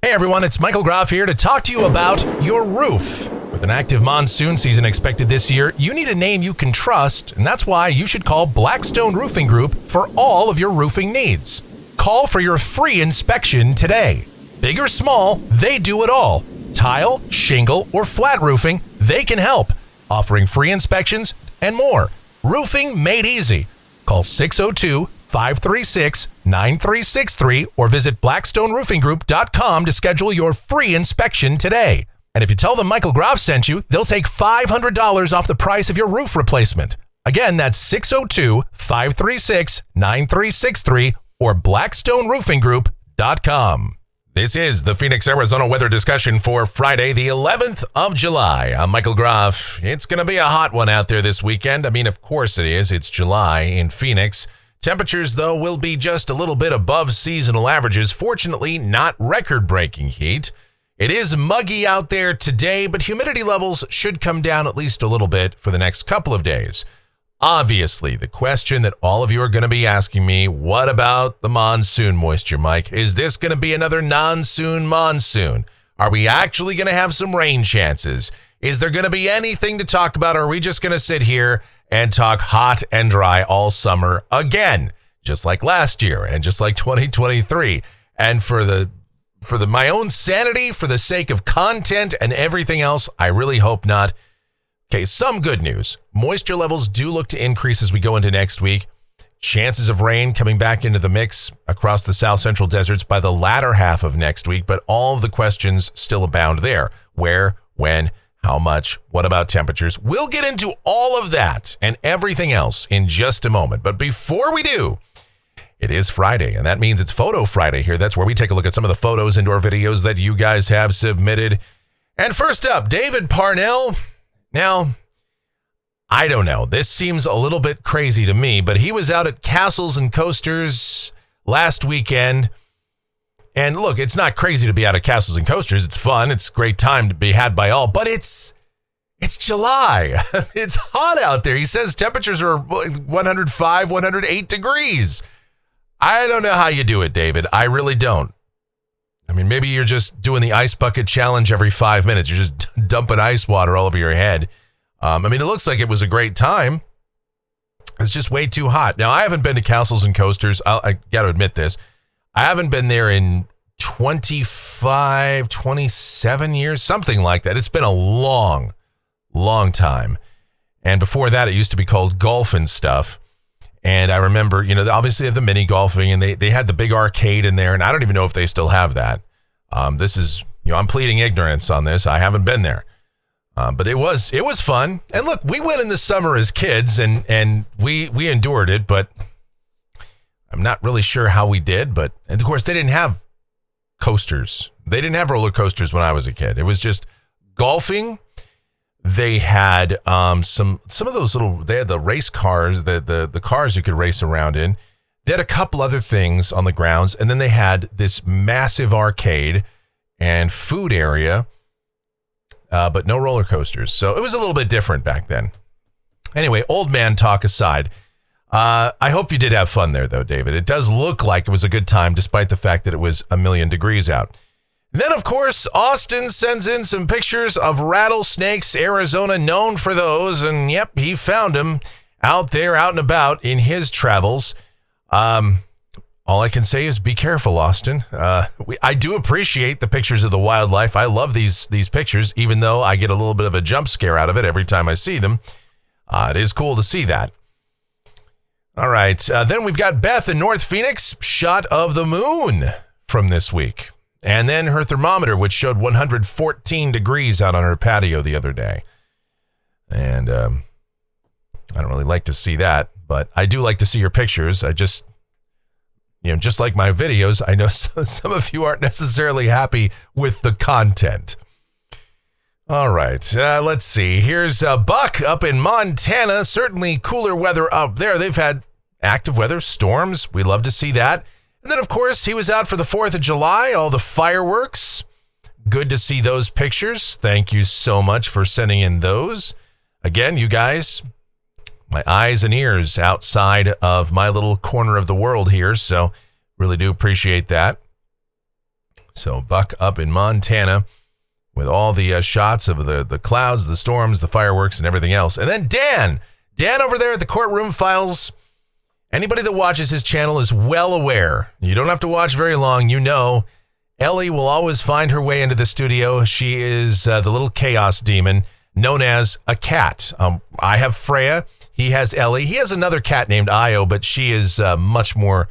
Hey everyone, it's Michael Groff here to talk to you about your roof. With an active monsoon season expected this year, you need a name you can trust, and that's why you should call Blackstone Roofing Group for all of your roofing needs. Call for your free inspection today. Big or small, they do it all. Tile, shingle, or flat roofing, they can help, offering free inspections and more. Roofing made easy. Call 602-536-9363 or visit blackstoneroofinggroup.com to schedule your free inspection today. And if you tell them Michael Groff sent you, they'll take $500 off the price of your roof replacement. Again, that's 602-536-9363 or blackstoneroofinggroup.com. This is the Phoenix, Arizona weather discussion for Friday, the 11th of July. I'm Michael Groff. It's going to be a hot one out there this weekend. I mean, of course it is. It's July in Phoenix. Temperatures, though, will be just a little bit above seasonal averages. Fortunately, not record-breaking heat. It is muggy out there today, but humidity levels should come down at least a little bit for the next couple of days. Obviously, the question that all of you are going to be asking me, what about the monsoon moisture, Mike? Is this going to be another monsoon? Are we actually going to have some rain chances? Is there going to be anything to talk about, or are we just going to sit here and talk hot and dry all summer again, just like last year and just like 2023? And for my own sanity, for the sake of content and everything else, I really hope not. Okay, some good news. Moisture levels do look to increase as we go into next week. Chances of rain coming back into the mix across the south central deserts by the latter half of next week, but all of the questions still abound there. Where, when, how much, what about temperatures? We'll get into all of that and everything else in just a moment. But before we do, it is Friday, and that means it's Photo Friday here. That's where we take a look at some of the photos and/or videos that you guys have submitted. And first up, David Parnell. Now, I don't know. This seems a little bit crazy to me, but he was out at Castles and Coasters last weekend. And look, it's not crazy to be out at Castles and Coasters. It's fun. It's a great time to be had by all, but it's July. It's hot out there. He says temperatures are 105, 108 degrees. I don't know how you do it, David. I really don't. I mean, maybe you're just doing the ice bucket challenge every 5 minutes. You're just dumping ice water all over your head. I mean, it looks like it was a great time. It's just way too hot. Now, I haven't been to Castles and Coasters. I got to admit this. I haven't been there in 25, 27 years, something like that. It's been a long, long time. And before that, it used to be called Golf and Stuff. And I remember, obviously they have the mini golfing, and they had the big arcade in there, and I don't even know if they still have that. This is, I'm pleading ignorance on this. I haven't been there. But it was fun. And look, we went in the summer as kids, and we endured it, but I'm not really sure how we did. But, and of course, they didn't have coasters. They didn't have roller coasters when I was a kid. It was just golfing. They had some of those they had the race cars, the cars you could race around in. They had a couple other things on the grounds, and then they had this massive arcade and food area, but no roller coasters. So it was a little bit different back then. Anyway, old man talk aside, I hope you did have fun there, though, David. It does look like it was a good time, despite the fact that it was a million degrees out. Then, of course, Austin sends in some pictures of rattlesnakes, Arizona, known for those. And, yep, he found them out there, out and about in his travels. All I can say is be careful, Austin. I do appreciate the pictures of the wildlife. I love these pictures, even though I get a little bit of a jump scare out of it every time I see them. It is cool to see that. All right. Then we've got Beth in North Phoenix, shot of the moon from this week. And then her thermometer, which showed 114 degrees out on her patio the other day. And I don't really like to see that, but I do like to see your pictures. I just, just like my videos, I know some of you aren't necessarily happy with the content. All right, let's see. Here's Buck up in Montana. Certainly cooler weather up there. They've had active weather, storms. We love to see that. And then, of course, he was out for the 4th of July, all the fireworks. Good to see those pictures. Thank you so much for sending in those. Again, you guys, my eyes and ears outside of my little corner of the world here, so really do appreciate that. So Buck up in Montana with all the shots of the clouds, the storms, the fireworks, and everything else. And then Dan over there at the Courtroom Files. Anybody that watches his channel is well aware. You don't have to watch very long. You know, Ellie will always find her way into the studio. She is the little chaos demon known as a cat. I have Freya. He has Ellie. He has another cat named Io, but she is much more...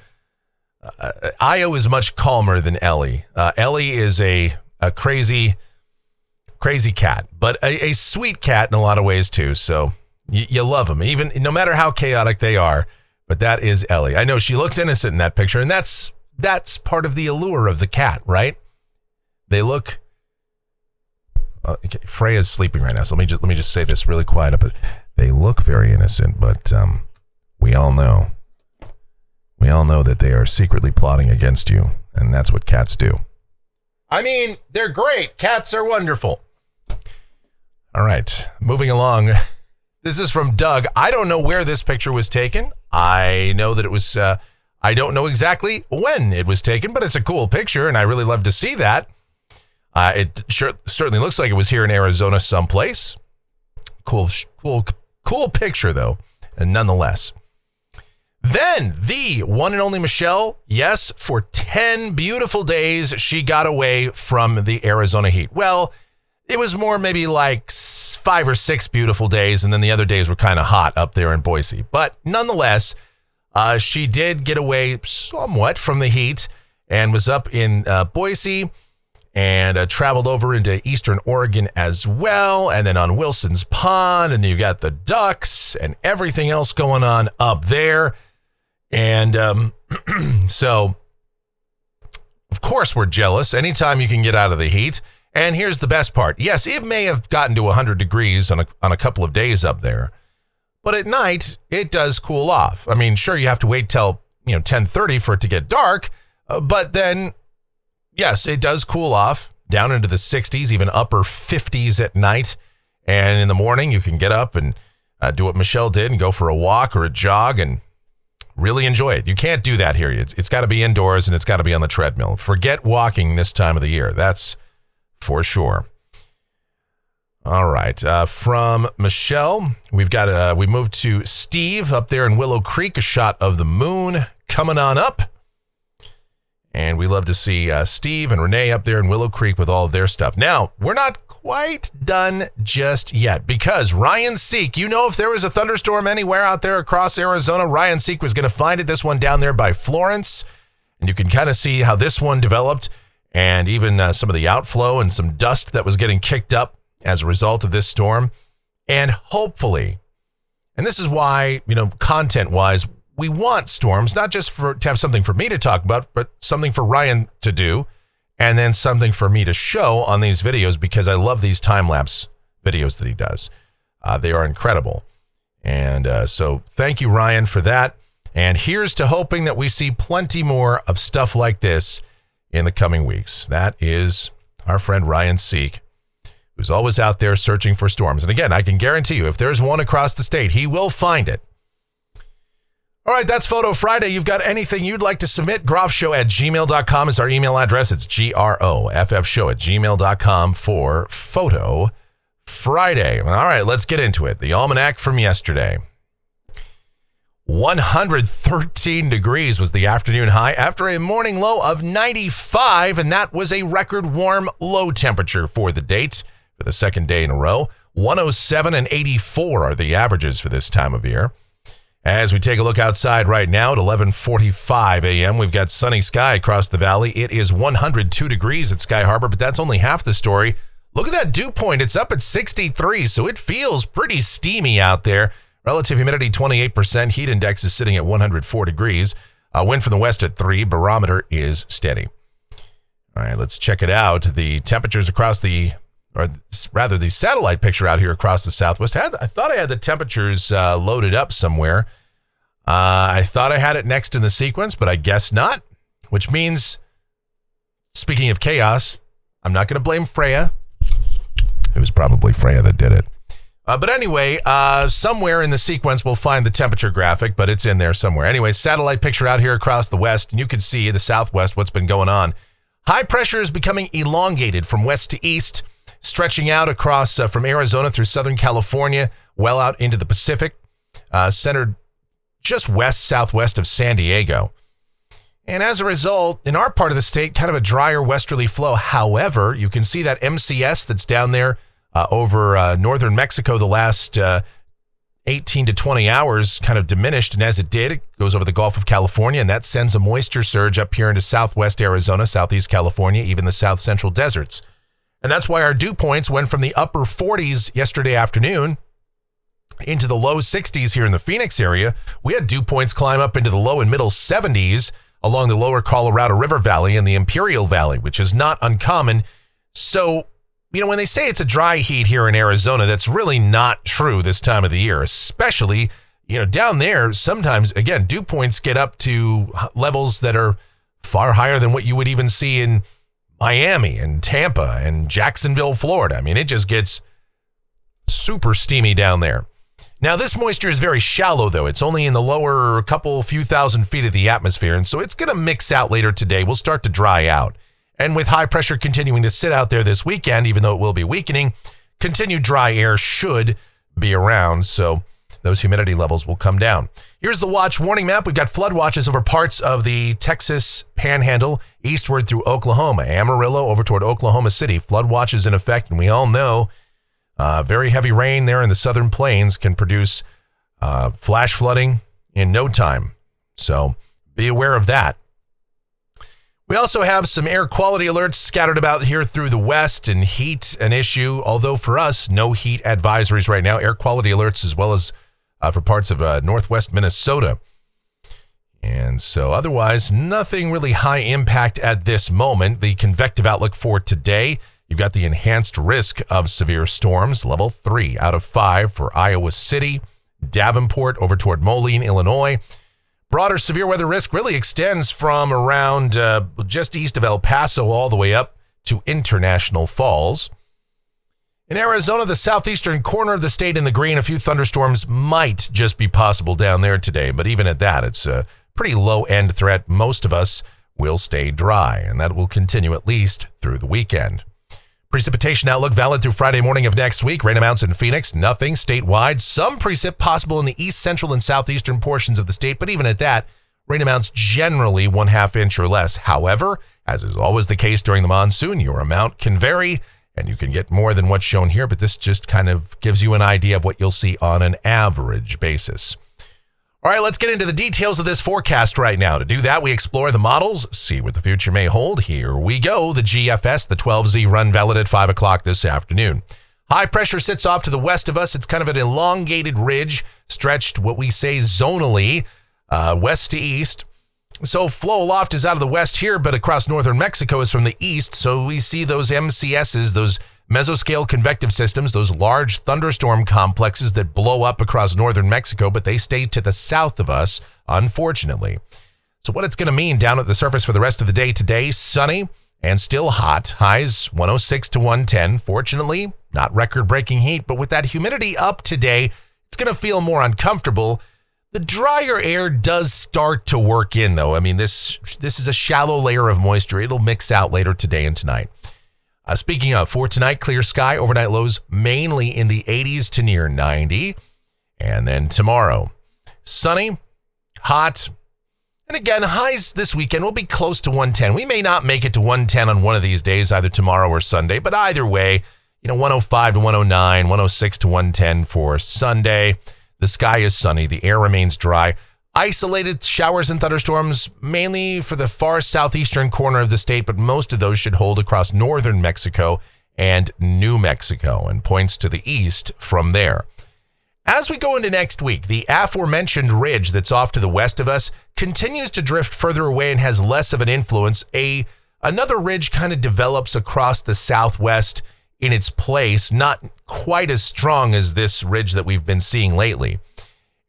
Io is much calmer than Ellie. Ellie is a crazy cat, but a sweet cat in a lot of ways too. So you love them, even no matter how chaotic they are. But that is Ellie. I know she looks innocent in that picture, and that's part of the allure of the cat, right? They look. Okay, Freya's sleeping right now, so let me just say this really quiet. But they look very innocent, but we all know that they are secretly plotting against you, and that's what cats do. I mean, they're great. Cats are wonderful. All right, moving along. This is from Doug. I don't know where this picture was taken. I know that it was, I don't know exactly when it was taken, but it's a cool picture, and I really love to see that. It certainly looks like it was here in Arizona someplace. Cool picture, though, and nonetheless. Then, the one and only Michelle, yes, for 10 beautiful days, she got away from the Arizona heat. Well, it was more maybe like 5 or 6 beautiful days, and then the other days were kind of hot up there in Boise. But nonetheless, she did get away somewhat from the heat and was up in Boise and traveled over into eastern Oregon as well, and then on Wilson's Pond, and you got the ducks and everything else going on up there. And so, of course, we're jealous anytime you can get out of the heat. And here's the best part. Yes, it may have gotten to 100 degrees on a couple of days up there, but at night, it does cool off. I mean, sure, you have to wait till 10:30 for it to get dark, but then, yes, it does cool off down into the 60s, even upper 50s at night. And in the morning, you can get up and do what Michelle did and go for a walk or a jog and really enjoy it. You can't do that here. It's got to be indoors and it's got to be on the treadmill. Forget walking this time of the year. That's for sure. All right. From Michelle, we moved to Steve up there in Willow Creek, a shot of the moon coming on up. And we love to see Steve and Renee up there in Willow Creek with all of their stuff. Now, we're not quite done just yet because Ryan Seek, if there was a thunderstorm anywhere out there across Arizona, Ryan Seek was going to find it. This one down there by Florence. And you can kind of see how this one developed and even some of the outflow and some dust that was getting kicked up as a result of this storm. And hopefully, and this is why, content-wise, we want storms, not just to have something for me to talk about, but something for Ryan to do, and then something for me to show on these videos because I love these time-lapse videos that he does. They are incredible. And so thank you, Ryan, for that. And here's to hoping that we see plenty more of stuff like this in the coming weeks. That is our friend Ryan Seek, who's always out there searching for storms. And again, I can guarantee you, if there's one across the state, he will find it. All right, that's Photo Friday. You've got anything you'd like to submit, groffshow@gmail.com is our email address. It's groffshow@gmail.com for Photo Friday. All right, let's get into it. The almanac from yesterday. 113 degrees was the afternoon high after a morning low of 95, and that was a record warm low temperature for the date for the second day in a row. 107 and 84 are the averages for this time of year. As we take a look outside right now at 11:45 a.m., we've got sunny sky across the valley. It is 102 degrees at Sky Harbor, but that's only half the story. Look at that dew point. It's up at 63, so it feels pretty steamy out there. Relative humidity, 28%. Heat index is sitting at 104 degrees. Wind from the west at 3. Barometer is steady. All right, let's check it out. The temperatures across the satellite picture out here across the southwest. I thought I had the temperatures loaded up somewhere. I thought I had it next in the sequence, but I guess not, which means, speaking of chaos, I'm not going to blame Freya. It was probably Freya that did it. But anyway, somewhere in the sequence, we'll find the temperature graphic, but it's in there somewhere. Anyway, satellite picture out here across the west, and you can see the southwest, what's been going on. High pressure is becoming elongated from west to east, stretching out across from Arizona through Southern California, well out into the Pacific, centered just west-southwest of San Diego. And as a result, in our part of the state, kind of a drier westerly flow. However, you can see that MCS that's down there over northern Mexico the last 18 to 20 hours kind of diminished. And as it did, it goes over the Gulf of California, and that sends a moisture surge up here into southwest Arizona, southeast California, even the south central deserts. And that's why our dew points went from the upper 40s yesterday afternoon into the low 60s here in the Phoenix area. We had dew points climb up into the low and middle 70s along the lower Colorado River Valley and the Imperial Valley, which is not uncommon. So, when they say it's a dry heat here in Arizona, that's really not true this time of the year, especially, down there. Sometimes, again, dew points get up to levels that are far higher than what you would even see in Miami and Tampa and Jacksonville, Florida. I mean, it just gets super steamy down there. Now, this moisture is very shallow, though. It's only in the lower few thousand feet of the atmosphere, and so it's going to mix out later today. We'll start to dry out. And with high pressure continuing to sit out there this weekend, even though it will be weakening, continued dry air should be around, so those humidity levels will come down. Here's the watch warning map. We've got flood watches over parts of the Texas Panhandle, eastward through Oklahoma, Amarillo over toward Oklahoma City. Flood watches in effect, and we all know very heavy rain there in the southern plains can produce flash flooding in no time. So be aware of that. We also have some air quality alerts scattered about here through the west, and heat an issue, although for us, no heat advisories right now. Air quality alerts as well as for parts of northwest Minnesota. And so otherwise, nothing really high impact at this moment. The convective outlook for today, you've got the enhanced risk of severe storms, level 3 out of 5 for Iowa City, Davenport over toward Moline, Illinois. Broader severe weather risk really extends from around just east of El Paso all the way up to International Falls. In Arizona, the southeastern corner of the state in the green, a few thunderstorms might just be possible down there today. But even at that, it's a pretty low-end threat. Most of us will stay dry, and that will continue at least through the weekend. Precipitation outlook valid through Friday morning of next week. Rain amounts in Phoenix, nothing statewide. Some precip possible in the east, central, and southeastern portions of the state, but even at that, rain amounts generally 1/2 inch or less. However, as is always the case during the monsoon, your amount can vary, and you can get more than what's shown here, but this just kind of gives you an idea of what you'll see on an average basis. All right, let's get into the details of this forecast right now. To do that, we explore the models, see what the future may hold. Here we go. The GFS, the 12Z run valid at 5 o'clock this afternoon. High pressure sits off to the west of us. It's kind of an elongated ridge, stretched what we say zonally, west to east. So flow aloft is out of the west here, but across northern Mexico is from the east. So we see those MCSs, those mesoscale convective systems, those large thunderstorm complexes that blow up across northern Mexico, but they stay to the south of us, unfortunately. So what it's going to mean down at the surface for the rest of the day today, sunny and still hot, highs 106 to 110. Fortunately, not record-breaking heat, but with that humidity up today, it's going to feel more uncomfortable. The drier air does start to work in, though. I mean, this is a shallow layer of moisture. It'll mix out later today and tonight. Speaking of, for tonight, clear sky, overnight lows mainly in the 80s to near 90. And then tomorrow, sunny, hot, and again, highs this weekend will be close to 110. We may not make it to 110 on one of these days, either tomorrow or Sunday, but either way, 105 to 109, 106 to 110 for Sunday. The sky is sunny, the air remains dry. Isolated showers and thunderstorms, mainly for the far southeastern corner of the state, but most of those should hold across northern Mexico and New Mexico, and points to the east from there. As we go into next week, the aforementioned ridge that's off to the west of us continues to drift further away and has less of an influence. Another ridge kind of develops across the southwest in its place, not quite as strong as this ridge that we've been seeing lately.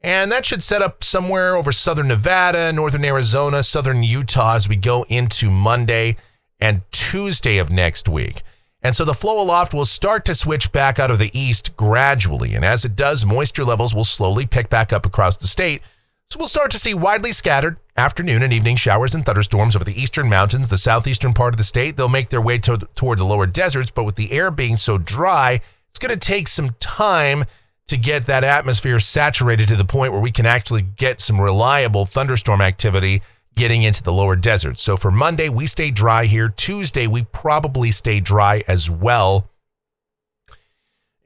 And that should set up somewhere over southern Nevada, northern Arizona, southern Utah as we go into Monday and Tuesday of next week. And so the flow aloft will start to switch back out of the east gradually. And as it does, moisture levels will slowly pick back up across the state. So we'll start to see widely scattered, afternoon and evening showers and thunderstorms over the eastern mountains, the southeastern part of the state. They'll make their way toward the lower deserts, but with the air being so dry, it's going to take some time to get that atmosphere saturated to the point where we can actually get some reliable thunderstorm activity getting into the lower deserts. So for Monday, we stay dry here. Tuesday, we probably stay dry as well.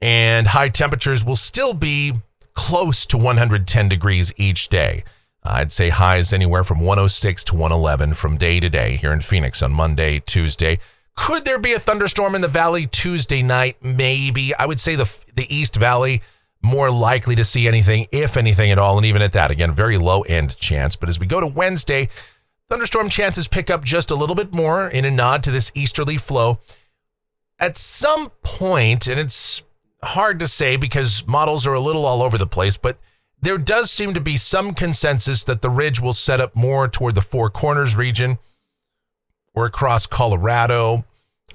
And high temperatures will still be close to 110 degrees each day. I'd say highs anywhere from 106 to 111 from day to day here in Phoenix on Monday, Tuesday. Could there be a thunderstorm in the valley Tuesday night? Maybe. I would say the East Valley, more likely to see anything, if anything at all. And even at that, again, very low end chance. But as we go to Wednesday, thunderstorm chances pick up just a little bit more in a nod to this easterly flow. At some point, and it's hard to say because models are a little all over the place, but there does seem to be some consensus that the ridge will set up more toward the Four Corners region or across Colorado,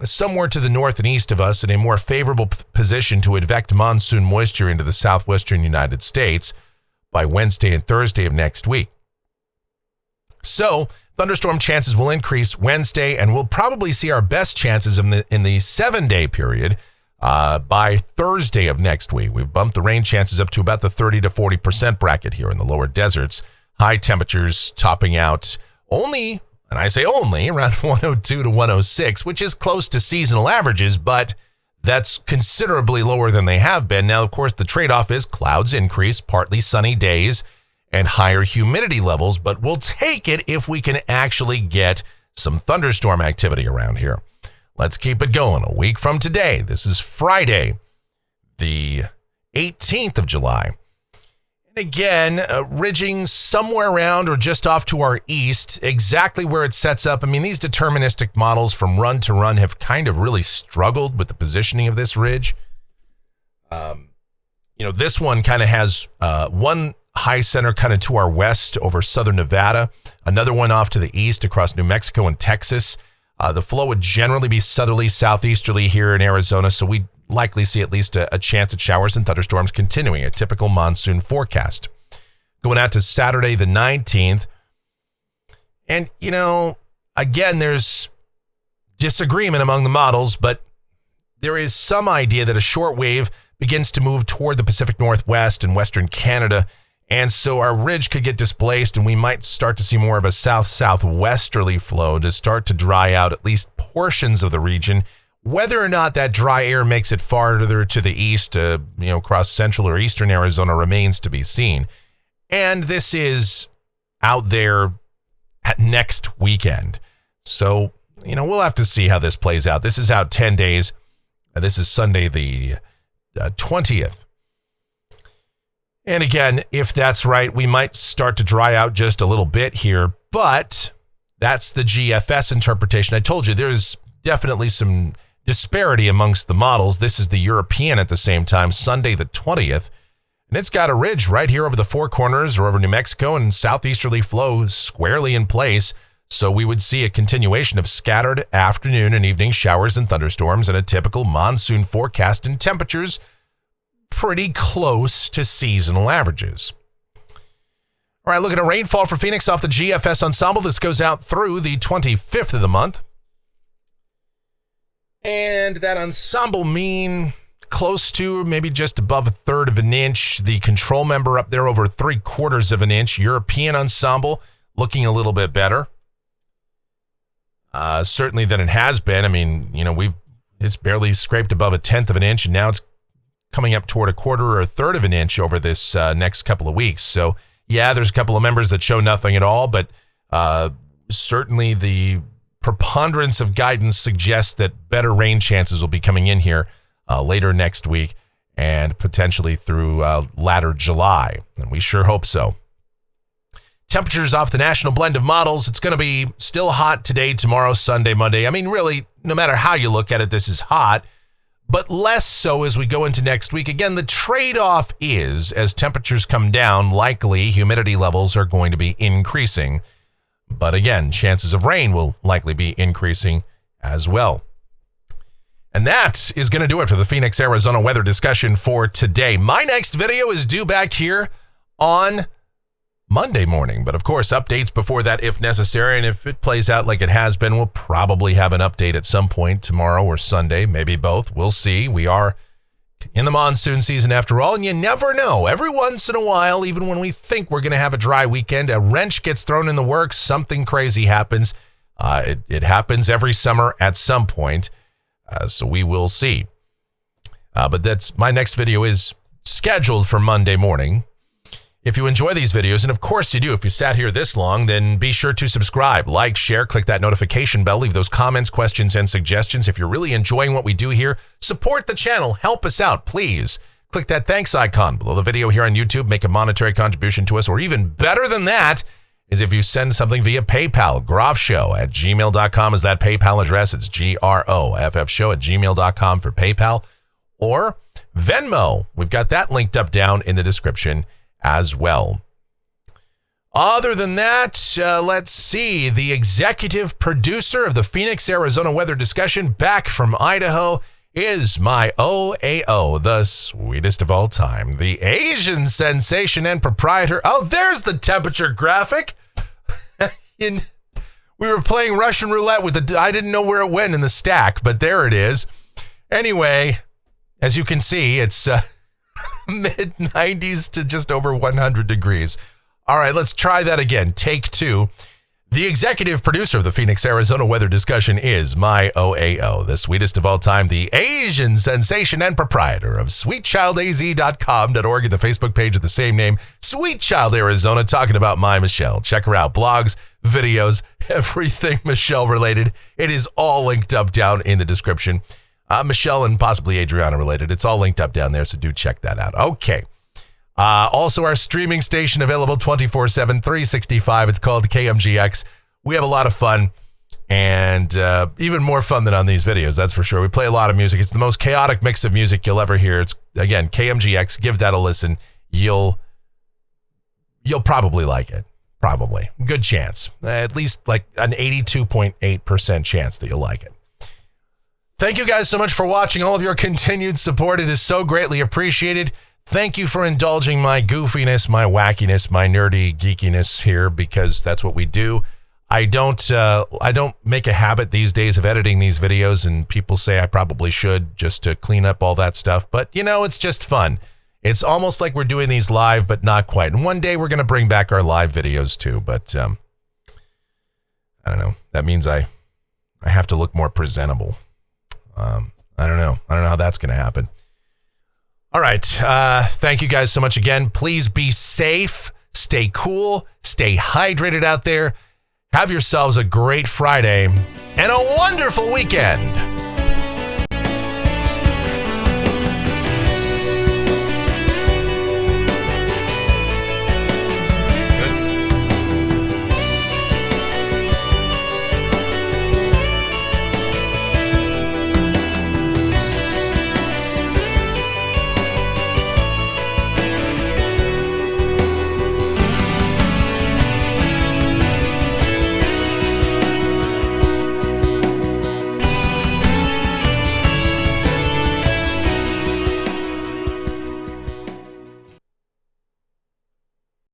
somewhere to the north and east of us in a more favorable position to advect monsoon moisture into the southwestern United States by Wednesday and Thursday of next week. So thunderstorm chances will increase Wednesday, and we'll probably see our best chances in the 7-day period by Thursday of next week. We've bumped the rain chances up to about the 30 to 40% bracket here in the lower deserts. High temperatures topping out only, and I say only, around 102 to 106, which is close to seasonal averages, but that's considerably lower than they have been. Now, of course, the trade-off is clouds increase, partly sunny days, and higher humidity levels, but we'll take it if we can actually get some thunderstorm activity around here. Let's keep it going. A week from today, this is Friday, the 18th of July. And again, ridging somewhere around or just off to our east, exactly where it sets up. I mean, these deterministic models from run to run have kind of really struggled with the positioning of this ridge. This one kind of has one high center kind of to our west over southern Nevada, another one off to the east across New Mexico and Texas. The flow would generally be southerly, southeasterly here in Arizona, so we'd likely see at least a chance at showers and thunderstorms continuing, a typical monsoon forecast. Going out to Saturday the 19th. And, again, there's disagreement among the models, but there is some idea that a short wave begins to move toward the Pacific Northwest and Western Canada, and so our ridge could get displaced and we might start to see more of a south-southwesterly flow to start to dry out at least portions of the region. Whether or not that dry air makes it farther to the east, across central or eastern Arizona remains to be seen. And this is out there at next weekend. So, we'll have to see how this plays out. This is out 10 days. This is Sunday the 20th. And again, if that's right, we might start to dry out just a little bit here, but that's the GFS interpretation. I told you there's definitely some disparity amongst the models. This is the European at the same time, Sunday the 20th, and it's got a ridge right here over the Four Corners or over New Mexico and southeasterly flow squarely in place. So we would see a continuation of scattered afternoon and evening showers and thunderstorms and a typical monsoon forecast in temperatures pretty close to seasonal averages. All right, looking at rainfall for Phoenix off the GFS ensemble. This goes out through the 25th of the month. And that ensemble mean close to maybe just above 1/3 of an inch. The control member up there over 3/4 of an inch. European ensemble looking a little bit better. Certainly than it has been. I mean, it's barely scraped above 1/10 of an inch, and now it's coming up toward 1/4 or 1/3 of an inch over this next couple of weeks. So, yeah, there's a couple of members that show nothing at all, but certainly the preponderance of guidance suggests that better rain chances will be coming in here later next week and potentially through latter July. And we sure hope so. Temperatures off the national blend of models. It's going to be still hot today, tomorrow, Sunday, Monday. I mean, really, no matter how you look at it, this is hot. But less so as we go into next week. Again, the trade-off is, as temperatures come down, likely humidity levels are going to be increasing. But again, chances of rain will likely be increasing as well. And that is going to do it for the Phoenix, Arizona weather discussion for today. My next video is due back here on Monday morning. But of course, updates before that if necessary. And if it plays out like it has been, we'll probably have an update at some point tomorrow or Sunday, maybe both. We'll see. We are in the monsoon season after all, and you never know. Every once in a while, even when we think we're going to have a dry weekend, a wrench gets thrown in the works, something crazy happens. It happens every summer at some point, so we will see. But that's my next video is scheduled for Monday morning. If you enjoy these videos, and of course you do, if you sat here this long, then be sure to subscribe, like, share, click that notification bell, leave those comments, questions, and suggestions. If you're really enjoying what we do here, support the channel, help us out, please. Click that thanks icon below the video here on YouTube, make a monetary contribution to us, or even better than that is if you send something via PayPal. groffshow@gmail.com is that PayPal address. It's groffshow@gmail.com for PayPal. Or Venmo. We've got that linked up down in the description as well. Other than that, let's see. The executive producer of the Phoenix, Arizona weather discussion back from Idaho is my OAO, the sweetest of all time, the Asian sensation and proprietor. Oh, there's the temperature graphic. We were playing Russian roulette with I didn't know where it went in the stack, but there it is. Anyway, as you can see, it's mid-90s to just over 100 degrees. All right, let's try that again. Take two. The executive producer of the Phoenix, Arizona weather discussion is my OAO, the sweetest of all time, the Asian sensation and proprietor of sweetchildaz.com.org and the Facebook page of the same name, Sweet Child Arizona, talking about my Michelle. Check her out. Blogs, videos, everything Michelle related. It is all linked up down in the description. Michelle and possibly Adriana related. It's all linked up down there, so do check that out. Okay. Also, our streaming station available 24/7, 365. It's called KMGX. We have a lot of fun, and even more fun than on these videos, that's for sure. We play a lot of music. It's the most chaotic mix of music you'll ever hear. It's, again, KMGX. Give that a listen. You'll probably like it. Probably. Good chance. At least like an 82.8% chance that you'll like it. Thank you guys so much for watching. All of your continued support. It is so greatly appreciated. Thank you for indulging my goofiness, my wackiness, my nerdy geekiness here, because that's what we do. I don't make a habit these days of editing these videos, and people say I probably should just to clean up all that stuff. But, you know, it's just fun. It's almost like we're doing these live, but not quite. And one day we're going to bring back our live videos too. But I don't know. That means I have to look more presentable. I don't know how that's going to happen. All right. Thank you guys so much again. Please be safe, stay cool, stay hydrated out there. Have yourselves a great Friday and a wonderful weekend.